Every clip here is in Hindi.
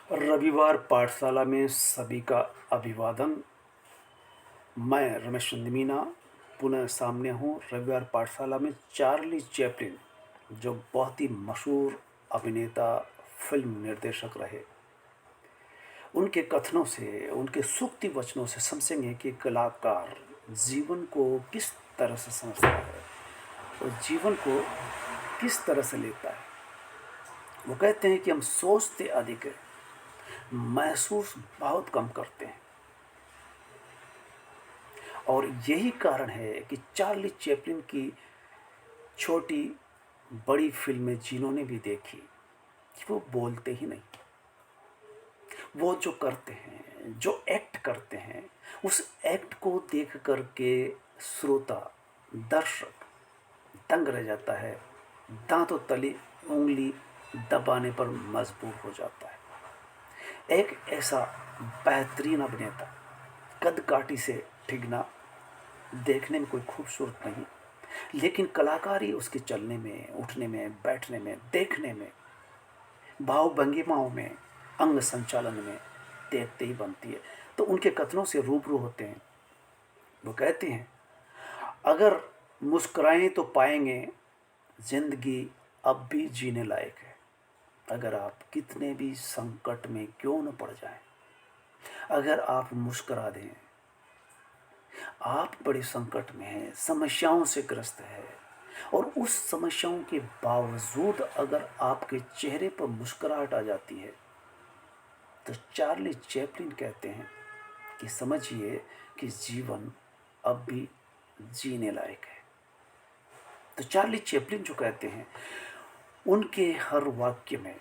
रविवार पाठशाला में सभी का अभिवादन। मैं रमेश चंद्रमीना पुनः सामने हूँ। रविवार पाठशाला में चार्ली चैपलिन, जो बहुत ही मशहूर अभिनेता, फिल्म निर्देशक रहे, उनके कथनों से, उनके सूक्ति वचनों से समझेंगे कि कलाकार जीवन को किस तरह से समझता है और जीवन को किस तरह से लेता है। वो कहते हैं कि हम सोचते अधिक है, महसूस बहुत कम करते हैं। और यही कारण है कि चार्ली चैपलिन की छोटी बड़ी फिल्में जिन्होंने भी देखी, कि वो बोलते ही नहीं। वो जो करते हैं, जो एक्ट करते हैं, उस एक्ट को देख करके श्रोता, दर्शक दंग रह जाता है, दांतों तले उंगली दबाने पर मजबूर हो जाता है। एक ऐसा बेहतरीन अभिनेता, कद काठी से ठिगना, देखने में कोई खूबसूरत नहीं, लेकिन कलाकारी उसके चलने में, उठने में, बैठने में, देखने में, भाव भंगिमाओं में, अंग संचालन में देखते ही बनती है। तो उनके कथनों से रूबरू होते हैं। वो कहते हैं, अगर मुस्कुराएं तो पाएंगे जिंदगी अब भी जीने लायक है। अगर आप कितने भी संकट में क्यों न पड़ जाएं, अगर आप मुस्कुरा दें, आप बड़े संकट में हैं, समस्याओं से ग्रस्त है, और उस समस्याओं के बावजूद अगर आपके चेहरे पर मुस्कुराहट आ जाती है, तो चार्ली चैपलिन कहते हैं कि समझिए कि जीवन अब भी जीने लायक है। तो चार्ली चैपलिन जो कहते हैं, उनके हर वाक्य में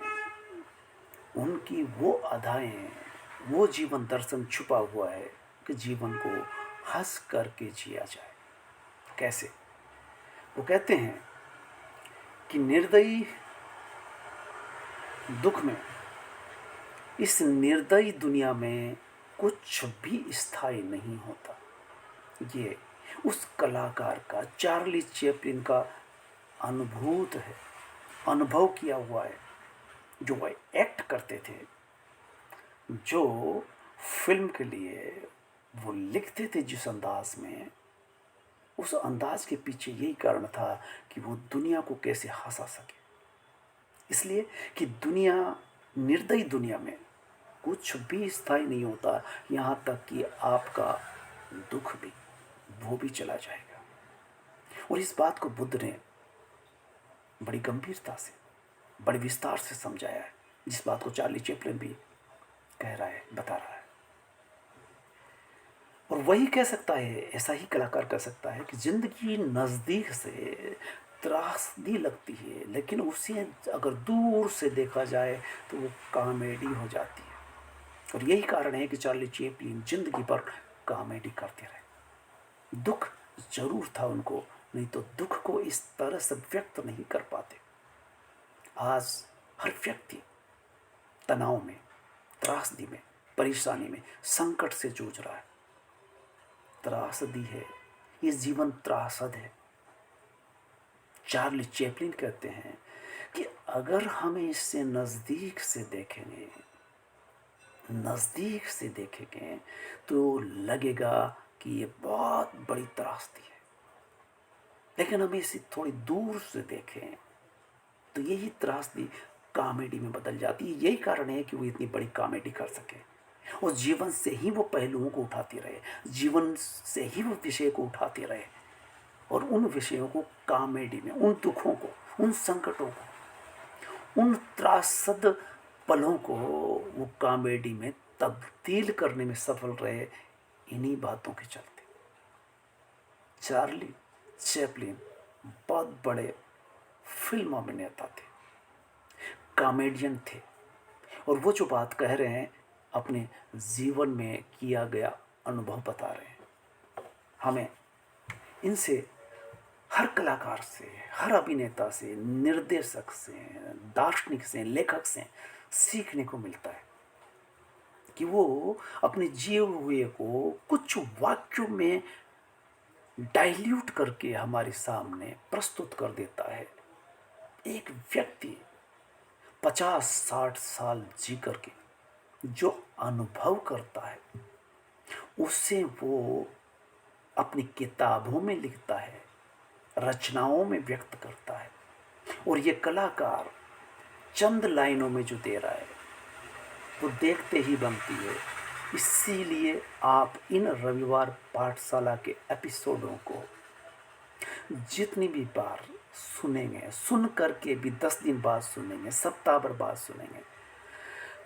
उनकी वो अदाएं, वो जीवन दर्शन छुपा हुआ है कि जीवन को हंस करके जिया जाए। कैसे? वो कहते हैं कि निर्दयी दुख में, इस निर्दयी दुनिया में कुछ भी स्थायी नहीं होता। ये उस कलाकार का, चार्ली चैपलिन का अनुभूत है, अनुभव किया हुआ है। जो वह एक्ट करते थे, जो फिल्म के लिए वो लिखते थे जिस अंदाज में, उस अंदाज के पीछे यही कारण था कि वो दुनिया को कैसे हंसा सके। इसलिए कि दुनिया, निर्दयी दुनिया में कुछ भी स्थायी नहीं होता, यहाँ तक कि आपका दुख भी, वो भी चला जाएगा। और इस बात को बुद्ध ने बड़ी गंभीरता से, बड़े विस्तार से समझाया है, जिस बात को चार्ली चैपलिन भी कह रहा है, बता रहा है। और वही कह सकता है, ऐसा ही कलाकार कह सकता है कि जिंदगी नज़दीक से त्रासदी लगती है, लेकिन उसे अगर दूर से देखा जाए तो वो कॉमेडी हो जाती है। और यही कारण है कि चार्ली चैपलिन जिंदगी भर कॉमेडी करते रहे। दुख जरूर था उनको, नहीं तो दुख को इस तरह से व्यक्त नहीं कर पाते। आज हर व्यक्ति तनाव में, त्रासदी में, परेशानी में, संकट से जूझ रहा है। त्रासदी है, ये जीवन त्रासद है। चार्ली चैपलिन कहते हैं कि अगर हमें इससे नज़दीक से देखेंगे, नज़दीक से देखेंगे, तो लगेगा कि ये बहुत बड़ी त्रासदी है, लेकिन हमें इसे थोड़ी दूर से देखें तो यही त्रासदी कॉमेडी में बदल जाती है। यही कारण है कि वो इतनी बड़ी कॉमेडी कर सके, और जीवन से ही वो पहलुओं को उठाते रहे, जीवन से ही वो विषय को उठाते रहे, और उन विषयों को कॉमेडी में, उन दुखों को, उन संकटों को, उन त्रासद पलों को वो कॉमेडी में तब्दील करने में सफल रहे, इन्हीं बातों के चलते। चार्ली चैपलिन बहुत बड़े फिल्म अभिनेता थे, कॉमेडियन थे, और वो जो बात कह रहे हैं अपने जीवन में किया गया अनुभव बता रहे हैं। हमें इनसे, हर कलाकार से, हर अभिनेता से, निर्देशक से, दार्शनिक से, लेखक से सीखने को मिलता है कि वो अपने जिए हुए को कुछ वाक्यों में डाइल्यूट करके हमारे सामने प्रस्तुत कर देता है। एक व्यक्ति 50-60 साल जी करके जो अनुभव करता है उससे वो अपनी किताबों में लिखता है, रचनाओं में व्यक्त करता है। और ये कलाकार चंद लाइनों में जो दे रहा है वो देखते ही बनती है। इसीलिए आप इन रविवार पाठशाला के एपिसोडों को जितनी भी बार सुनेंगे, सुन करके भी 10 दिन बाद सुनेंगे, सप्ताह भर बाद सुनेंगे,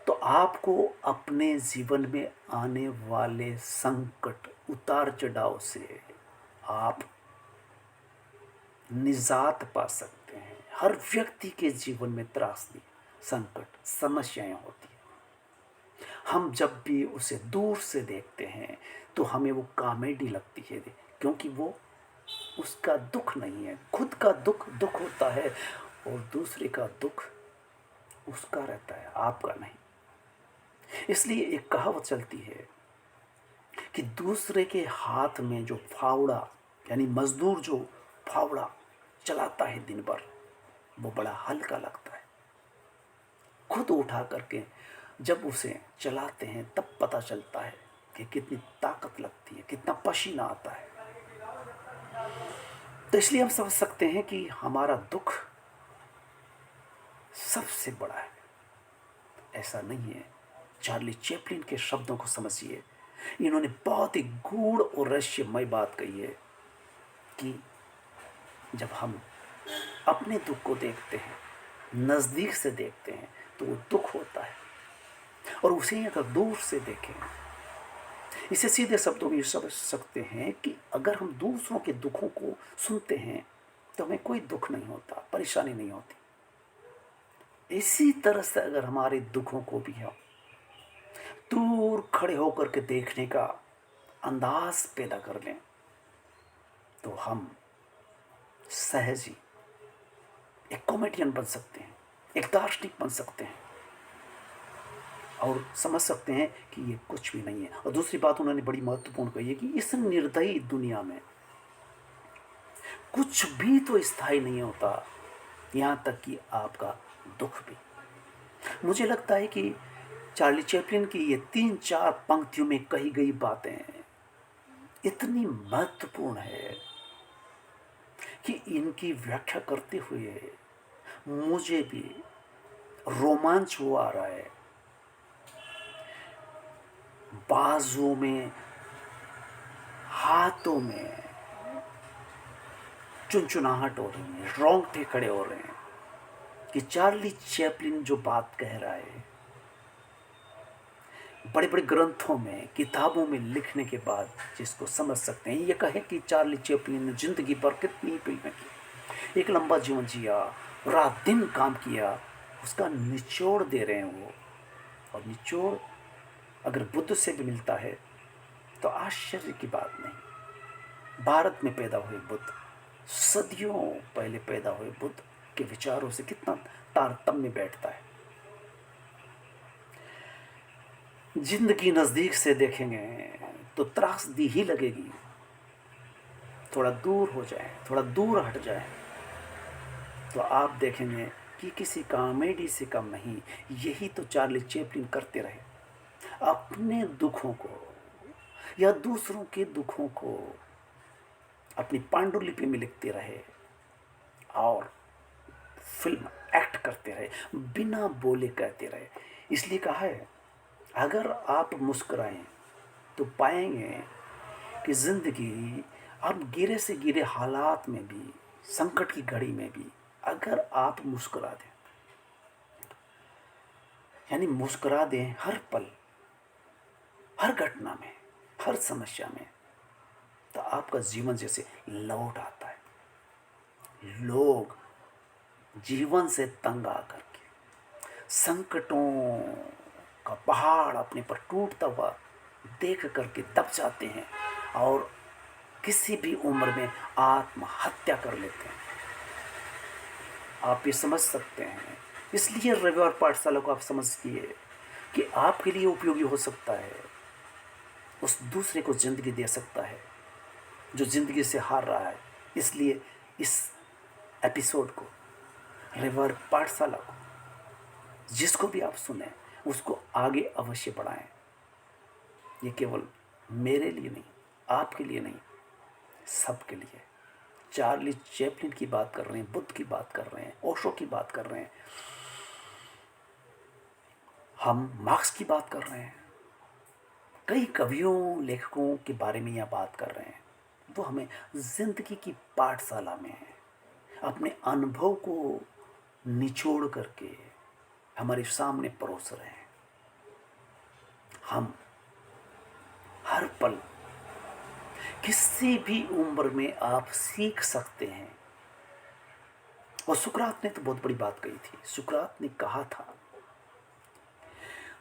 तो आपको अपने जीवन में आने वाले संकट, उतार चढ़ाव से आप निजात पा सकते हैं। हर व्यक्ति के जीवन में त्रासदी, संकट, समस्याएं होती हैं। हम जब भी उसे दूर से देखते हैं तो हमें वो कॉमेडी लगती है, क्योंकि वो उसका दुख नहीं है। खुद का दुख दुख होता है और दूसरे का दुख उसका रहता है, आपका नहीं। इसलिए एक कहावत चलती है कि दूसरे के हाथ में जो फावड़ा, यानी मजदूर जो फावड़ा चलाता है दिन भर, वो बड़ा हल्का लगता है। खुद उठा करके जब उसे चलाते हैं तब पता चलता है कि कितनी ताकत लगती है, कितना पसीना आता है। तो इसलिए हम समझ सकते हैं कि हमारा दुख सबसे बड़ा है। ऐसा नहीं है। चार्ली चैपलिन के शब्दों को समझिए। इन्होंने बहुत ही गूढ़ और रहस्यमय बात कही है कि जब हम अपने दुख को देखते हैं, नज़दीक से देखते हैं, तो वो दुख होता है। और उसे अगर दूर से देखें, इसे सीधे शब्दों में समझ सकते हैं कि अगर हम दूसरों के दुखों को सुनते हैं तो हमें कोई दुख नहीं होता, परेशानी नहीं होती। इसी तरह से अगर हमारे दुखों को भी हम दूर खड़े होकर के देखने का अंदाज पैदा कर लें तो हम सहज ही एक कॉमेडियन बन सकते हैं, एक दार्शनिक बन सकते हैं और समझ सकते हैं कि ये कुछ भी नहीं है। और दूसरी बात उन्होंने बड़ी महत्वपूर्ण कही है कि इस निर्दयी दुनिया में कुछ भी तो स्थायी नहीं होता, यहाँ तक कि आपका दुख भी। मुझे लगता है कि चार्ली चैपलिन की ये 3-4 पंक्तियों में कही गई बातें इतनी महत्वपूर्ण है कि इनकी व्याख्या करते हुए मुझे भी रोमांच हो आ रहा है, बाजुओं में, हाथों में चुनचुनाहट हो रही है, रोंगटे खड़े हो रहे हैं कि चार्ली चैपलिन जो बात कह रहा है, बड़े बड़े ग्रंथों में, किताबों में लिखने के बाद जिसको समझ सकते हैं। ये कहे कि चार्ली चैपलिन ने जिंदगी भर कितनी फिल्में की, एक लंबा जीवन जिया, रात दिन काम किया, उसका निचोड़ दे रहे हैं वो। और निचोड़ अगर बुद्ध से भी मिलता है तो आश्चर्य की बात नहीं। भारत में पैदा हुए बुद्ध, सदियों पहले पैदा हुए बुद्ध के विचारों से कितना तारतम्य बैठता है। जिंदगी नज़दीक से देखेंगे तो त्रासदी ही लगेगी। थोड़ा दूर हो जाए, थोड़ा दूर हट जाए तो आप देखेंगे कि किसी कॉमेडी से कम नहीं। यही तो चार्ली चैपलिन करते रहे, अपने दुखों को या दूसरों के दुखों को अपनी पांडुलिपि में लिखते रहे और फिल्म एक्ट करते रहे, बिना बोले कहते रहे। इसलिए कहा है अगर आप मुस्कुराएं तो पाएंगे कि ज़िंदगी आप गिरे से गिरे हालात में भी, संकट की घड़ी में भी अगर आप मुस्कुरा दें, यानी मुस्कुरा दें हर पल, हर घटना में, हर समस्या में, तो आपका जीवन जैसे लौट आता है। लोग जीवन से तंग आकर के संकटों का पहाड़ अपने पर टूटता हुआ देख करके दब जाते हैं और किसी भी उम्र में आत्महत्या कर लेते हैं। आप ये समझ सकते हैं। इसलिए रविवार पाठशाला को आप समझिए कि आपके लिए उपयोगी हो सकता है, उस दूसरे को ज़िंदगी दे सकता है जो ज़िंदगी से हार रहा है। इसलिए इस एपिसोड को, रविवार पाठशाला को, जिसको भी आप सुने, उसको आगे अवश्य बढ़ाएं। ये केवल मेरे लिए नहीं, आपके लिए नहीं, सबके लिए। चार्ली चैपलिन की बात कर रहे हैं, बुद्ध की बात कर रहे हैं, ओशो की बात कर रहे हैं, हम मार्क्स की बात कर रहे हैं, कई कवियों लेखकों के बारे में यह बात कर रहे हैं। वो हमें जिंदगी की पाठशाला में अपने अनुभव को निचोड़ करके हमारे सामने परोस रहे हैं। हम हर पल किसी भी उम्र में आप सीख सकते हैं। और सुकरात ने तो बहुत बड़ी बात कही थी। सुकरात ने कहा था,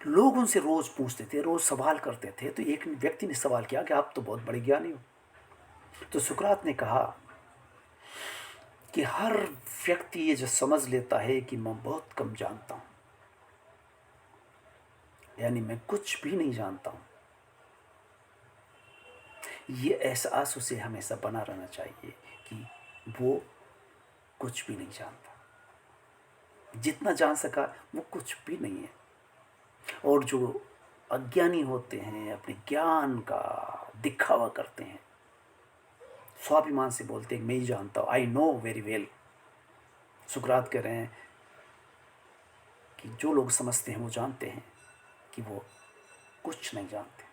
लोग उनसे रोज पूछते थे, रोज सवाल करते थे, तो एक व्यक्ति ने सवाल किया कि आप तो बहुत बड़े ज्ञानी हो। तो सुकरात ने कहा कि हर व्यक्ति ये जो समझ लेता है कि मैं बहुत कम जानता हूं, यानी मैं कुछ भी नहीं जानता हूं, ये एहसास उसे हमेशा बना रहना चाहिए कि वो कुछ भी नहीं जानता। जितना जान सका वो कुछ भी नहीं है। और जो अज्ञानी होते हैं, अपने ज्ञान का दिखावा करते हैं, स्वाभिमान से बोलते हैं मैं ही जानता हूँ, आई नो वेरी वेल। सुकरात कह रहे हैं कि जो लोग समझते हैं वो जानते हैं कि वो कुछ नहीं जानते।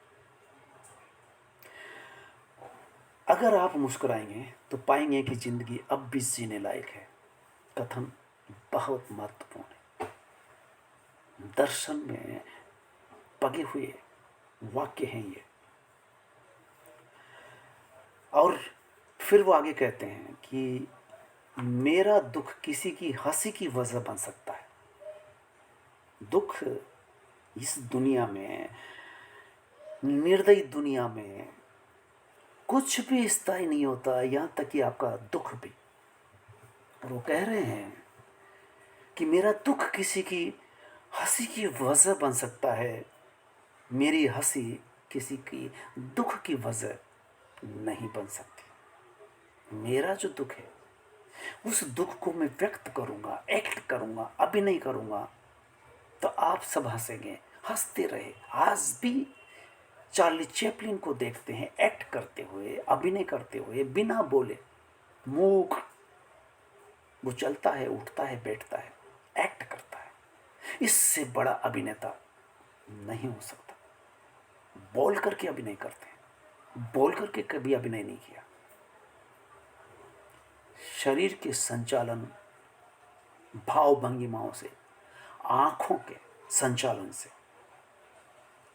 अगर आप मुस्कुराएंगे तो पाएंगे कि जिंदगी अब भी जीने लायक है। कथन बहुत महत्वपूर्ण है। दर्शन में पगे हुए वाक्य हैं ये। और फिर वो आगे कहते हैं कि मेरा दुख किसी की हंसी की वजह बन सकता है। दुख इस दुनिया में, निर्दयी दुनिया में कुछ भी स्थायी नहीं होता, यहाँ तक कि आपका दुख भी। और वो कह रहे हैं कि मेरा दुख किसी की हंसी की वजह बन सकता है, मेरी हंसी किसी की दुख की वजह नहीं बन सकती। मेरा जो दुख है उस दुख को मैं व्यक्त करूंगा, एक्ट करूंगा, अभिनय करूंगा, तो आप सब हंसेंगे, हंसते रहे। आज भी चार्ली चैपलिन को देखते हैं एक्ट करते हुए, अभिनय करते हुए, बिना बोले, मूक। वो चलता है, उठता है, बैठता है, एक्ट करता है। इससे बड़ा अभिनेता नहीं हो सकता। बोल करके अभिनय करते हैं, बोल करके कभी अभिनय नहीं किया। शरीर के संचालन, भाव भंगिमाओं से, आंखों के संचालन से,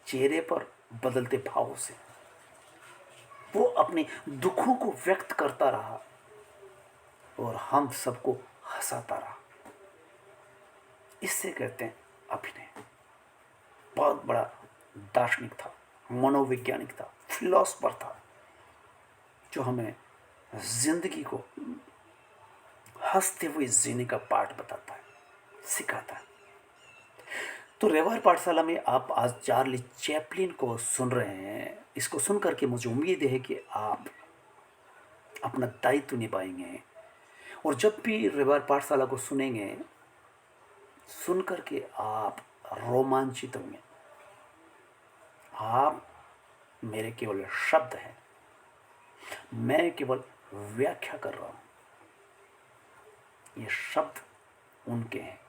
चेहरे पर बदलते भावों से वो अपने दुखों को व्यक्त करता रहा और हम सबको हंसाता रहा। इससे कहते हैं अभिनय। बहुत बड़ा दार्शनिक था, मनोवैज्ञानिक था, फिलोसफर था, जो हमें जिंदगी को हंसते हुए जीने का पाठ बताता है, सिखाता है। तो व्यवहार पाठशाला में आप आज चार्ली चैपलिन को सुन रहे हैं। इसको सुन करके मुझे उम्मीद है कि आप अपना दायित्व निभाएंगे। और जब भी व्यवहार पाठशाला को सुनेंगे, सुन करके आप रोमांचित होंगे। आप मेरे केवल शब्द हैं, मैं केवल व्याख्या कर रहा हूं। ये शब्द उनके हैं,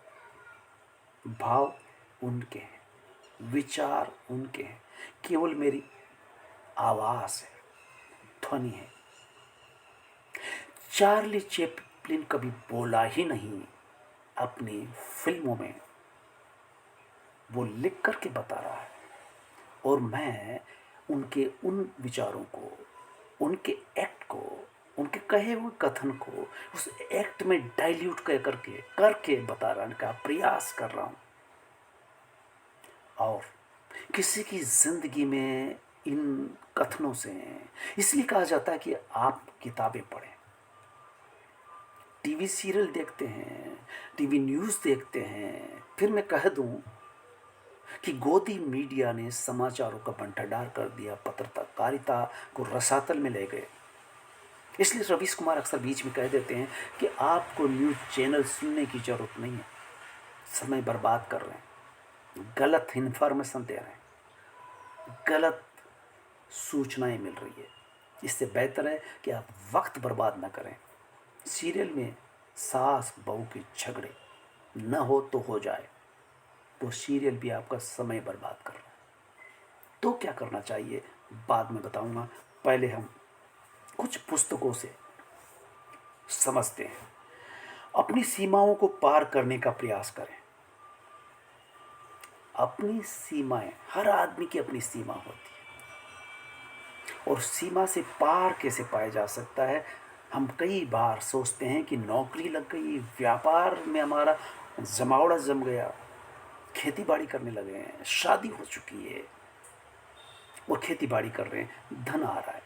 भाव उनके हैं, विचार उनके हैं, केवल मेरी आवाज है, ध्वनि है। चार्ली चैपलिन कभी बोला ही नहीं अपनी फिल्मों में, वो लिख करके बता रहा है। और मैं उनके उन विचारों को, उनके एक्ट को, उनके कहे हुए कथन को उस एक्ट में डाइल्यूट करके बताने का प्रयास कर रहा हूं। और किसी की जिंदगी में इन कथनों से, इसलिए कहा जाता है कि आप किताबें पढ़ें, टीवी सीरियल देखते हैं, टीवी न्यूज़ देखते हैं। फिर मैं कह दूं कि गोदी मीडिया ने समाचारों का बंटाढार कर दिया, पत्रकारिता को रसातल में ले गए। इसलिए रवीश कुमार अक्सर बीच में कह देते हैं कि आपको न्यूज़ चैनल सुनने की जरूरत नहीं है, समय बर्बाद कर रहे हैं। गलत इन्फॉर्मेशन दे रहे हैं, गलत सूचनाएं मिल रही है। इससे बेहतर है कि आप वक्त बर्बाद ना करें। सीरियल में सास बहू के झगड़े न हो जाए, वो सीरियल भी आपका समय बर्बाद कर रहा है। तो क्या करना चाहिए बाद में बताऊंगा, पहले हम कुछ पुस्तकों से समझते हैं। अपनी सीमाओं को पार करने का प्रयास करें। अपनी सीमाएं, हर आदमी की अपनी सीमा होती है, और सीमा से पार कैसे पाया जा सकता है। हम कई बार सोचते हैं कि नौकरी लग गई, व्यापार में हमारा जमावड़ा जम गया, खेती बाड़ी करने लगे हैं, शादी हो चुकी है और खेती बाड़ी कर रहे हैं, धन आ रहा है।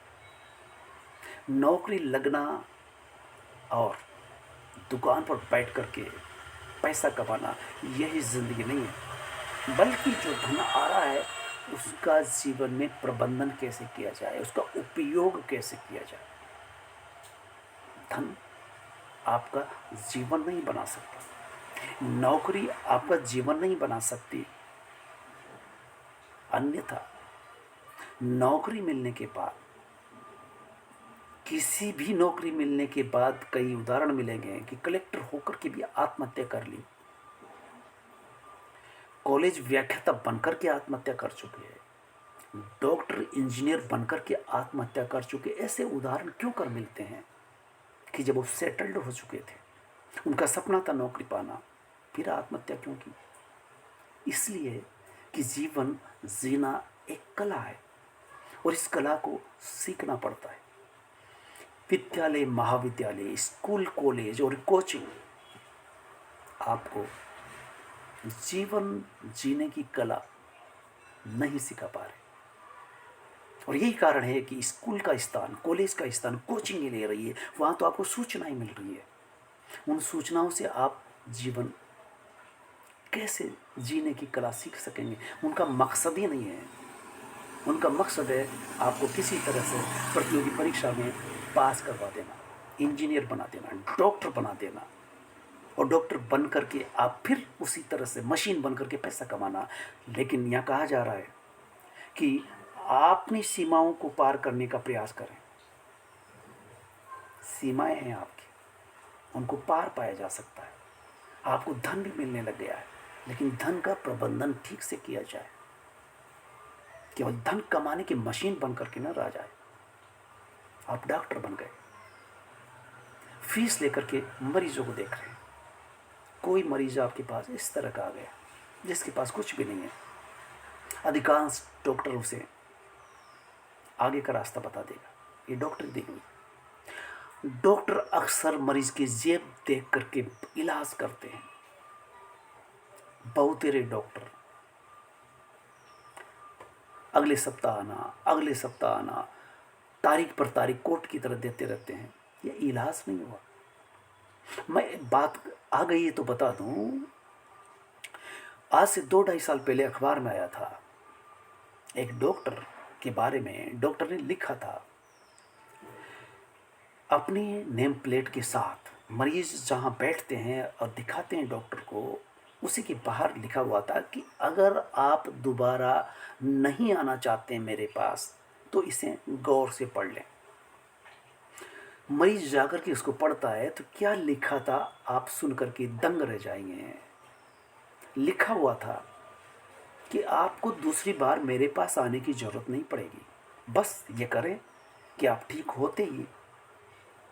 नौकरी लगना और दुकान पर बैठ करके पैसा कमाना यही ज़िंदगी नहीं है, बल्कि जो धन आ रहा है उसका जीवन में प्रबंधन कैसे किया जाए, उसका उपयोग कैसे किया जाए। धन आपका जीवन नहीं बना सकता, नौकरी आपका जीवन नहीं बना सकती। अन्यथा नौकरी मिलने के बाद, किसी भी नौकरी मिलने के बाद कई उदाहरण मिलेंगे कि कलेक्टर होकर के भी आत्महत्या कर ली, कॉलेज व्याख्याता बनकर के आत्महत्या कर चुके हैं, डॉक्टर इंजीनियर बनकर के आत्महत्या कर चुके। ऐसे उदाहरण क्यों कर मिलते हैं कि जब वो सेटल्ड हो चुके थे, उनका सपना था नौकरी पाना, फिर आत्महत्या क्यों की? इसलिए कि जीवन जीना एक कला है और इस कला को सीखना पड़ता है। विद्यालय, महाविद्यालय, स्कूल, कॉलेज और कोचिंग आपको जीवन जीने की कला नहीं सिखा पा रहे, और यही कारण है कि स्कूल का स्थान, कॉलेज का स्थान कोचिंग ले रही है। वहाँ तो आपको सूचनाएं मिल रही है, उन सूचनाओं से आप जीवन कैसे जीने की कला सीख सकेंगे। उनका मकसद ही नहीं है, उनका मकसद है आपको किसी तरह से प्रतियोगी परीक्षा में पास करवा देना, इंजीनियर बना देना, डॉक्टर बना देना, और डॉक्टर बन करके आप फिर उसी तरह से मशीन बन करके पैसा कमाना। लेकिन यहाँ कहा जा रहा है कि आप अपनी सीमाओं को पार करने का प्रयास करें। सीमाएं हैं आपकी, उनको पार पाया जा सकता है। आपको धन भी मिलने लग गया है, लेकिन धन का प्रबंधन ठीक से किया जाए। केवल धन कमाने की मशीन बन करके न रह जाए। आप डॉक्टर बन गए, फीस लेकर के मरीजों को देख रहे हैं। कोई मरीज आपके पास इस तरह का आ गया जिसके पास कुछ भी नहीं है, अधिकांश डॉक्टर उसे आगे का रास्ता बता देगा, ये डॉक्टर देंगे। डॉक्टर अक्सर मरीज की जेब देख करके इलाज करते हैं। बहुतेरे डॉक्टर अगले सप्ताह आना, अगले सप्ताह आना, तारीख पर तारीख कोर्ट की तरह देते रहते हैं। ये इलाज नहीं हुआ। मैं बात आ गई है तो बता दूं, आज से 2-2.5 साल पहले अखबार में आया था, एक डॉक्टर के बारे में। डॉक्टर ने लिखा था, अपनी नेम प्लेट के साथ मरीज जहां बैठते हैं और दिखाते हैं डॉक्टर को, उसी के बाहर लिखा हुआ था कि अगर आप दोबारा नहीं आना चाहते मेरे पास तो इसे गौर से पढ़ लें। मरीज जाकर के उसको पढ़ता है तो क्या लिखा था आप सुन करके दंग रह जाएंगे। लिखा हुआ था कि आपको दूसरी बार मेरे पास आने की ज़रूरत नहीं पड़ेगी, बस ये करें कि आप ठीक होते ही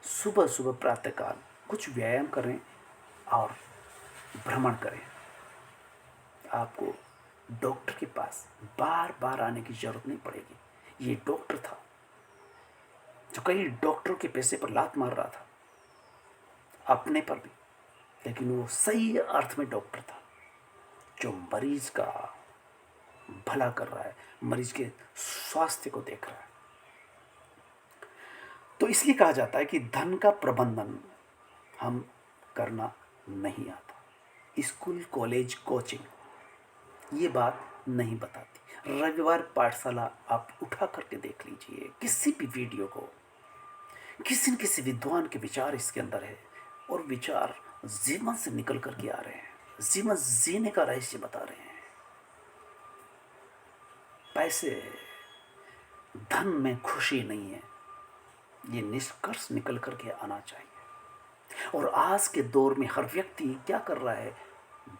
सुबह सुबह प्रातःकाल कुछ व्यायाम करें और भ्रमण करें। आपको डॉक्टर के पास बार बार आने की ज़रूरत नहीं पड़ेगी। ये डॉक्टर था जो कई डॉक्टरों के पैसे पर लात मार रहा था, अपने पर भी, लेकिन वो सही अर्थ में डॉक्टर था जो मरीज का भला कर रहा है, मरीज के स्वास्थ्य को देख रहा है। तो इसलिए कहा जाता है कि धन का प्रबंधन हम करना नहीं आता। स्कूल, कॉलेज, कोचिंग ये बात नहीं बताती। रविवार पाठशाला आप उठा करके देख लीजिए, किसी भी वीडियो को, किसी न किसी विद्वान के विचार इसके अंदर है, और विचार जीवन से निकल करके आ रहे हैं, जीवन जीने का रहस्य बता रहे हैं। पैसे, धन में खुशी नहीं है, ये निष्कर्ष निकल करके आना चाहिए। और आज के दौर में हर व्यक्ति क्या कर रहा है,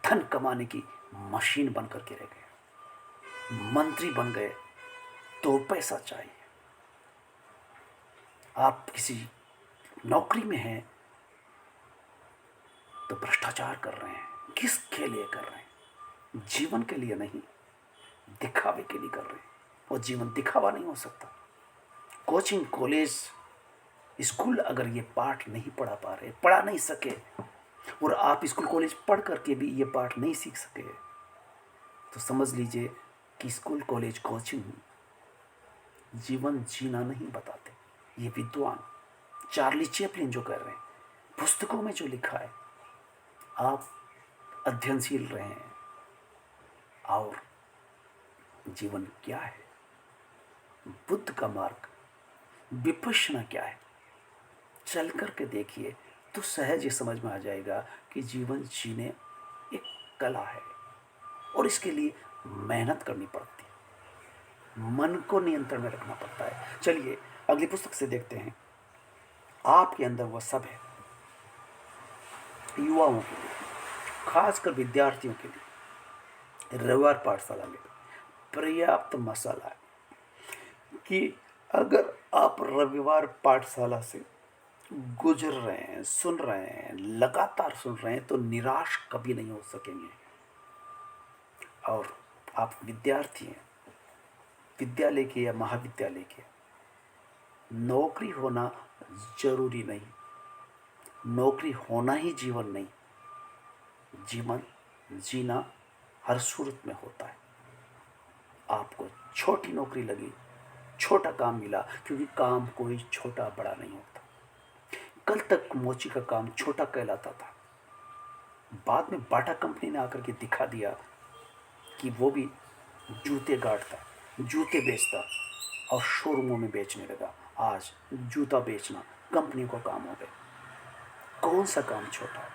धन कमाने की मशीन बन करके रह गए, मंत्री बन गए तो पैसा चाहिए। आप किसी नौकरी में हैं तो भ्रष्टाचार कर रहे हैं, किसके लिए कर रहे हैं? जीवन के लिए नहीं, दिखावे के लिए कर रहे हैं। और जीवन दिखावा नहीं हो सकता। कोचिंग, कॉलेज, स्कूल अगर ये पाठ नहीं पढ़ा पा रहे, पढ़ा नहीं सके, और आप स्कूल कॉलेज पढ़ करके भी ये पाठ नहीं सीख सके, तो समझ लीजिए कि स्कूल कॉलेज कोचिंग जीवन जीना नहीं बताते। ये विद्वान चार्ली चैपलिन जो कर रहे हैं, पुस्तकों में जो लिखा है, आप अध्ययनशील रहे हैं। और जीवन क्या है, बुद्ध का मार्ग, विपश्यना क्या है, चल करके देखिए तो सहज ये समझ में आ जाएगा कि जीवन जीने एक कला है और इसके लिए मेहनत करनी पड़ती है, मन को नियंत्रण में रखना पड़ता है। चलिए अगली पुस्तक से देखते हैं। आपके अंदर वह सब है, युवाओं के लिए, खासकर विद्यार्थियों के लिए रविवार पाठशाला में पर्याप्त मसाला है कि अगर आप रविवार पाठशाला से गुजर रहे हैं, सुन रहे हैं, लगातार सुन रहे हैं, तो निराश कभी नहीं हो सकेंगे। और आप विद्यार्थी हैं, विद्यालय के या महाविद्यालय के, नौकरी होना जरूरी नहीं, नौकरी होना ही जीवन नहीं, जीवन जीना हर सूरत में होता है। आपको छोटी नौकरी लगी, छोटा काम मिला, क्योंकि काम कोई छोटा बड़ा नहीं होता। कल तक मोची का काम छोटा कहलाता था, बाद में बाटा कंपनी ने आकर के दिखा दिया कि वो भी जूते गाड़ता, जूते बेचता और शोरूमों में बेचने लगा। आज जूता बेचना कंपनी का काम हो गया। कौन सा काम छोटा है?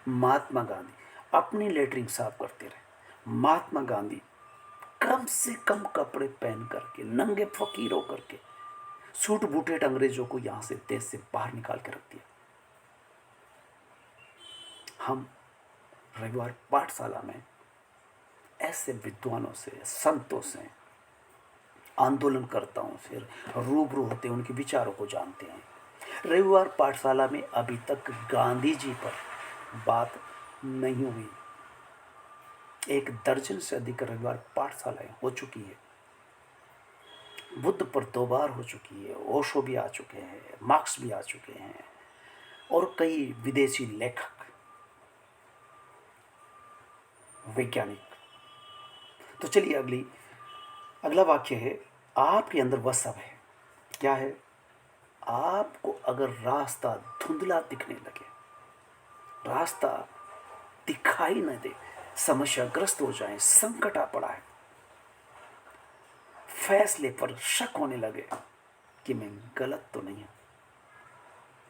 महात्मा गांधी अपनी लेटरिन साफ करते रहे। महात्मा गांधी कम से कम कपड़े पहन करके, नंगे फकीर होकर के, सूट बूटेड अंग्रेजों को यहां से, देश से बाहर निकाल के रख दिया। हम रविवार पाठशाला में ऐसे विद्वानों से, संतों से, आंदोलनकर्ताओं से रूबरू होते हैं, उनके विचारों को जानते हैं। रविवार पाठशाला में अभी तक गांधी जी पर बात नहीं हुई। 1 दर्जन से अधिक रविवार पाठशालाएं हो चुकी है। बुद्ध पर 2 बार हो चुकी है, ओशो भी आ चुके हैं, मार्क्स भी आ चुके हैं, और कई विदेशी लेखक, वैज्ञानिक। तो चलिए अगला वाक्य है, आपके अंदर वह सब है। क्या है? आपको अगर रास्ता धुंधला दिखने लगे, रास्ता दिखाई न दे, समस्याग्रस्त हो जाए, संकट आ पड़ा है, फैसले पर शक होने लगे कि मैं गलत तो नहीं हूं,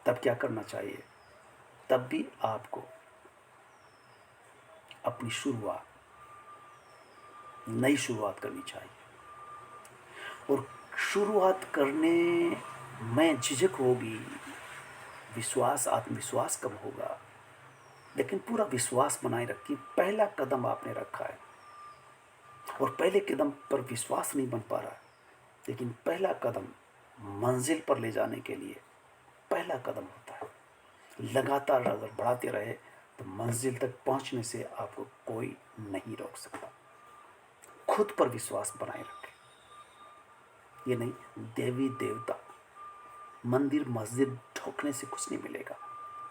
तब क्या करना चाहिए? तब भी आपको अपनी नई शुरुआत करनी चाहिए। और शुरुआत करने में झिझक होगी, आत्मविश्वास कब होगा, लेकिन पूरा विश्वास बनाए रखिए। पहला कदम आपने रखा है और पहले कदम पर विश्वास नहीं बन पा रहा, लेकिन पहला कदम मंजिल पर ले जाने के लिए पहला कदम होता है। लगातार अगर बढ़ाते रहे तो मंजिल तक पहुंचने से आपको कोई नहीं रोक सकता। खुद पर विश्वास बनाए रखें। ये नहीं, देवी देवता, मंदिर मस्जिद ठोकने से कुछ नहीं मिलेगा।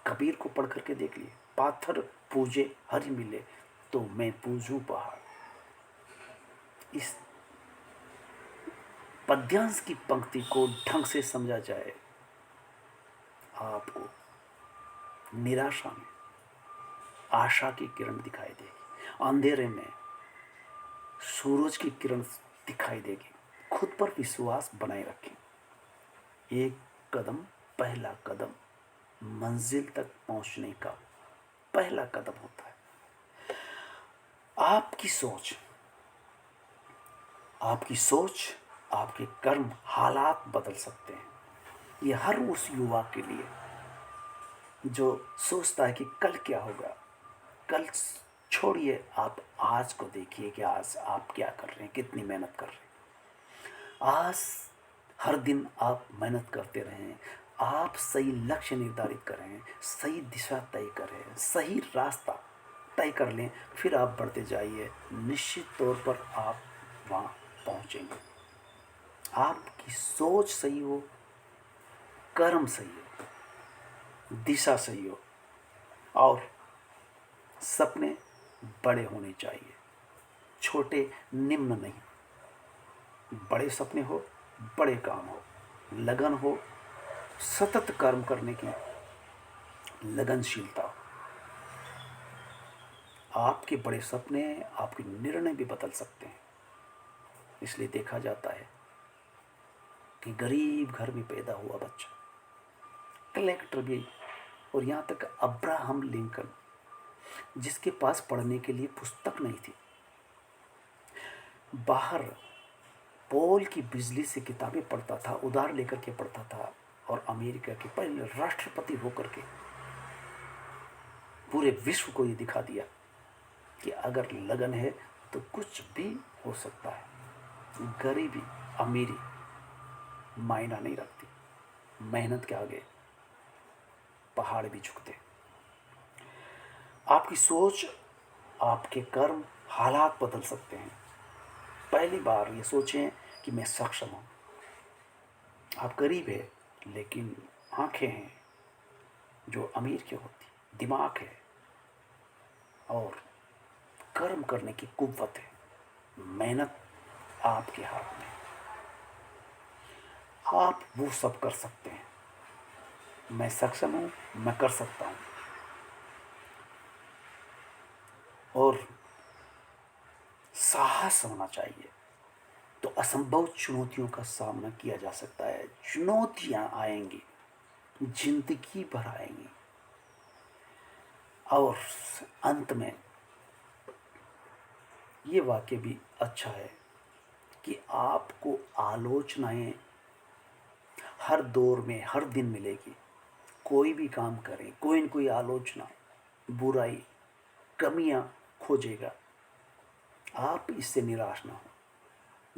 कबीर को पढ़ करके देख लिए, पाथर पूजे हरि मिले तो मैं पूजूं पहाड़। इस पद्यांश की पंक्ति को ढंग से समझा जाए, आपको निराशा में आशा की किरण दिखाई देगी, अंधेरे में सूरज की किरण दिखाई देगी। खुद पर विश्वास बनाए रखें। एक कदम, पहला कदम मंजिल तक पहुंचने का पहला कदम होता है। आपकी सोच आपकी सोच, आपके कर्म हालात बदल सकते हैं। ये हर उस युवा के लिए जो सोचता है कि कल क्या होगा। कल छोड़िए, आप आज को देखिए कि आज आप क्या कर रहे हैं, कितनी मेहनत कर रहे हैं। आज हर दिन आप मेहनत करते रहें, आप सही लक्ष्य निर्धारित करें, सही दिशा तय करें, सही रास्ता तय कर लें, फिर आप बढ़ते जाइए, निश्चित तौर पर आप वहाँ पहुँचेंगे। आपकी सोच सही हो, कर्म सही हो, दिशा सही हो और सपने बड़े होने चाहिए, छोटे निम्न नहीं। बड़े सपने हो, बड़े काम हो, लगन हो, सतत कर्म करने की लगनशीलता हो। आपके बड़े सपने आपके निर्णय भी बदल सकते हैं। इसलिए देखा जाता है कि गरीब घर में पैदा हुआ बच्चा कलेक्टर भी, और यहाँ तक अब्राहम लिंकन, जिसके पास पढ़ने के लिए पुस्तक नहीं थी, बाहर पोल की बिजली से किताबें पढ़ता था, उधार लेकर के पढ़ता था, और अमेरिका के पहले राष्ट्रपति होकर के पूरे विश्व को ये दिखा दिया कि अगर लगन है तो कुछ भी हो सकता है। गरीबी अमीरी मायना नहीं रखती, मेहनत के आगे पहाड़ भी झुकते। आपकी सोच, आपके कर्म हालात बदल सकते हैं। पहली बार ये सोचें कि मैं सक्षम हूँ। आप गरीब है लेकिन आंखें हैं जो अमीर की होती, दिमाग है और कर्म करने की कुव्वत है, मेहनत आपके हाथ में। आप वो सब कर सकते हैं। मैं सक्षम हूँ, मैं कर सकता हूँ। और साहस होना चाहिए तो असंभव चुनौतियों का सामना किया जा सकता है। चुनौतियाँ आएंगी, जिंदगी भर आएंगी, और अंत में ये वाक्य भी अच्छा है कि आपको आलोचनाएं हर दौर में हर दिन मिलेगी। कोई भी काम करें, कोई न कोई आलोचना, बुराई, कमियां खोजेगा। आप इससे निराश ना हो।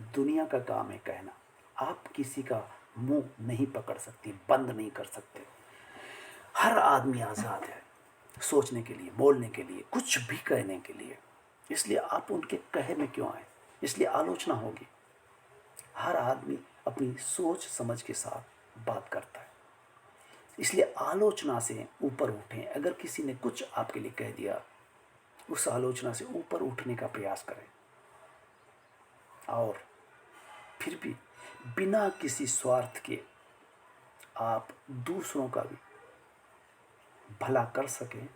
दुनिया का काम है कहना, आप किसी का मुंह नहीं पकड़ सकती, बंद नहीं कर सकते। हर आदमी आज़ाद है सोचने के लिए, बोलने के लिए, कुछ भी कहने के लिए। इसलिए आप उनके कहे में क्यों आए, इसलिए आलोचना होगी। हर आदमी अपनी सोच समझ के साथ बात करता है, इसलिए आलोचना से ऊपर उठें। अगर किसी ने कुछ आपके लिए कह दिया, उस आलोचना से ऊपर उठने का प्रयास करें, और फिर भी बिना किसी स्वार्थ के आप दूसरों का भी भला कर सकें,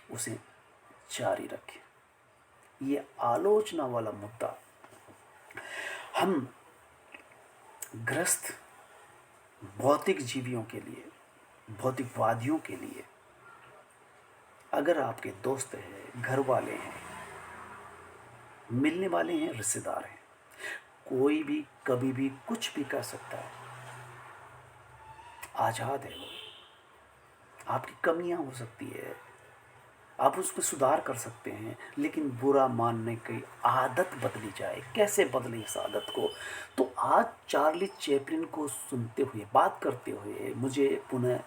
उसे जारी रखें। ये आलोचना वाला मुद्दा हम ग्रस्त भौतिक जीवियों के लिए, भौतिकवादियों के लिए, अगर आपके दोस्त हैं, घर वाले हैं, मिलने वाले हैं, रिश्तेदार हैं, कोई भी कभी भी कुछ भी कर सकता है। आज़ाद है वो। आपकी कमियां हो सकती है, आप उसमें सुधार कर सकते हैं, लेकिन बुरा मानने की आदत बदली जाए। कैसे बदले इस आदत को? तो आज चार्ली चैपलिन को सुनते हुए, बात करते हुए, मुझे पुनः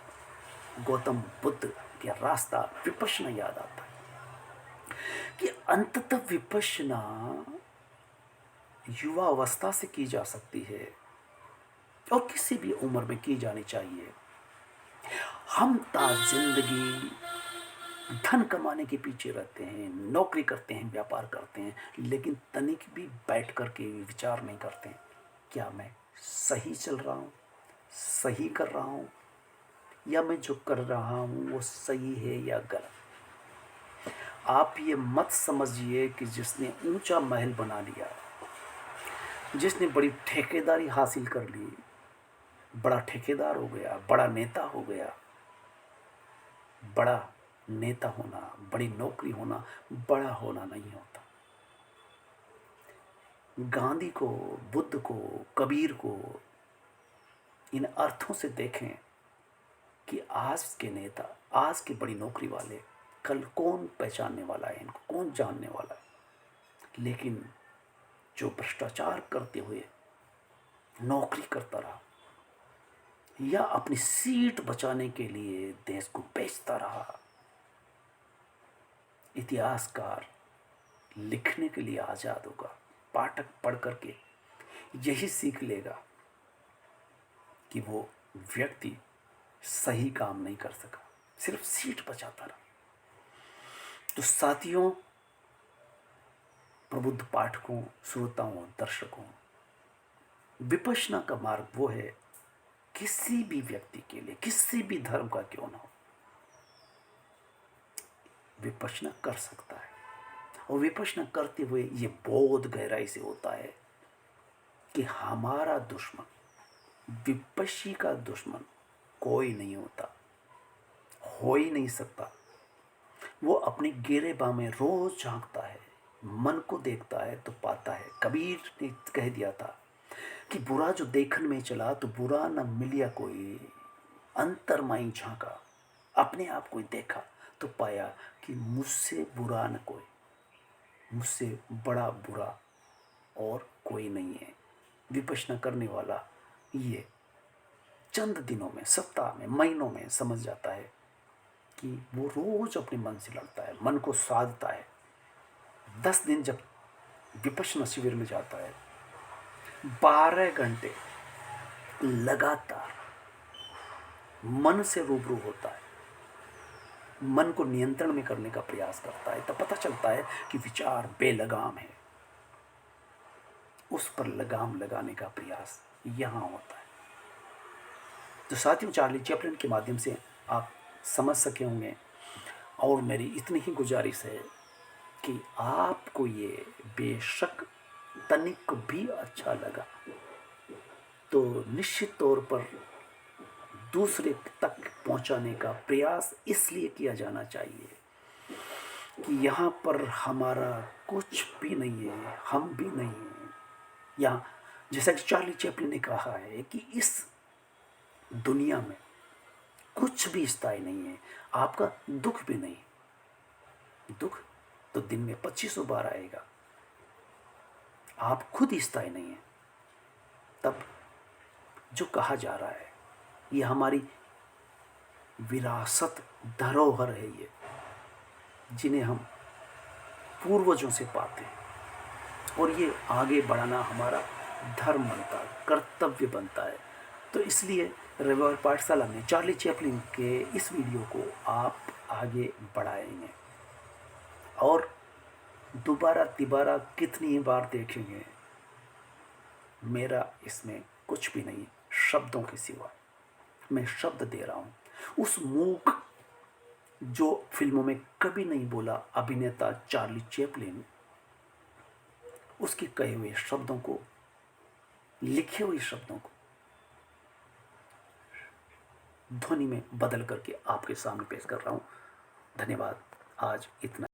गौतम बुद्ध का रास्ता विपश्यना याद आता है कि अंततः विपश्यना युवा अवस्था से की जा सकती है और किसी भी उम्र में की जानी चाहिए। हम जिंदगी धन कमाने के पीछे रहते हैं, नौकरी करते हैं, व्यापार करते हैं, लेकिन तनिक भी बैठ कर के विचार नहीं करते हैं, क्या मैं सही चल रहा हूँ, सही कर रहा हूँ, या मैं जो कर रहा हूँ वो सही है या गलत। आप ये मत समझिए कि जिसने ऊंचा महल बना लिया, जिसने बड़ी ठेकेदारी हासिल कर ली, बड़ा ठेकेदार हो गया, बड़ा नेता हो गया। बड़ा नेता होना, बड़ी नौकरी होना, बड़ा होना नहीं होता। गांधी को, बुद्ध को, कबीर को, इन अर्थों से देखें कि आज के नेता, आज के बड़ी नौकरी वाले, कल कौन पहचानने वाला है इनको, कौन जानने वाला है। लेकिन जो भ्रष्टाचार करते हुए नौकरी करता रहा या अपनी सीट बचाने के लिए देश को बेचता रहा, इतिहासकार लिखने के लिए आज़ाद होगा। पाठक पढ़ करके यही सीख लेगा कि वो व्यक्ति सही काम नहीं कर सका, सिर्फ सीट बचाता रहा। तो साथियों, प्रबुद्ध पाठकों, श्रोताओं, दर्शकों, विपश्यना का मार्ग वो है, किसी भी व्यक्ति के लिए, किसी भी धर्म का क्यों ना हो, विपश्यना कर सकता है। और विपश्यना करते हुए ये बोध गहराई से होता है कि हमारा दुश्मन, विपश्यी का दुश्मन कोई नहीं होता, हो ही नहीं सकता। वो अपने गिरेबां में रोज झांकता है, मन को देखता है तो पाता है। कबीर ने कह दिया था कि बुरा जो देखन में चला तो बुरा न मिलिया कोई, अंतरमाई झांका, अपने आप को देखा तो पाया कि मुझसे बुरा न कोई, मुझसे बड़ा बुरा और कोई नहीं है। विपश्यना करने वाला ये चंद दिनों में, सप्ताह में, महीनों में समझ जाता है कि वो रोज अपने मन से लड़ता है, मन को साधता है। 10 दिन जब विपश्यना शिविर में जाता है, 12 घंटे लगातार मन से रूबरू होता है, मन को नियंत्रण में करने का प्रयास करता है, तब पता चलता है कि विचार बेलगाम है। उस पर लगाम लगाने का प्रयास यहाँ होता है। तो साथियों, चार्ली चैपलिन के माध्यम से आप समझ सके होंगे, और मेरी इतनी ही गुजारिश है कि आपको ये बेशक तनिक भी अच्छा लगा तो निश्चित तौर पर दूसरे तक पहुंचाने का प्रयास इसलिए किया जाना चाहिए कि यहाँ पर हमारा कुछ भी नहीं है, हम भी नहीं हैं। यहाँ जैसा कि चार्ली चैपलिन ने कहा है कि इस दुनिया में कुछ भी स्थायी नहीं है, आपका दुख भी नहीं। दुख तो दिन में 2500 बार आएगा, आप खुद स्थायी नहीं है। तब जो कहा जा रहा है, ये हमारी विरासत, धरोहर है, ये जिन्हें हम पूर्वजों से पाते हैं, और ये आगे बढ़ाना हमारा धर्म बनता है, कर्तव्य बनता है। तो इसलिए रविवार पाठशाला में चार्ली चैपलिन के इस वीडियो को आप आगे बढ़ाएंगे, और दोबारा तिबारा कितनी ही बार देखेंगे, मेरा इसमें कुछ भी नहीं, शब्दों के सिवा। मैं शब्द दे रहा हूं उस मूक जो फिल्मों में कभी नहीं बोला अभिनेता चार्ली चैपलिन, उसके कहे हुए शब्दों को, लिखे हुए शब्दों को ध्वनि में बदल करके आपके सामने पेश कर रहा हूं। धन्यवाद। आज इतना।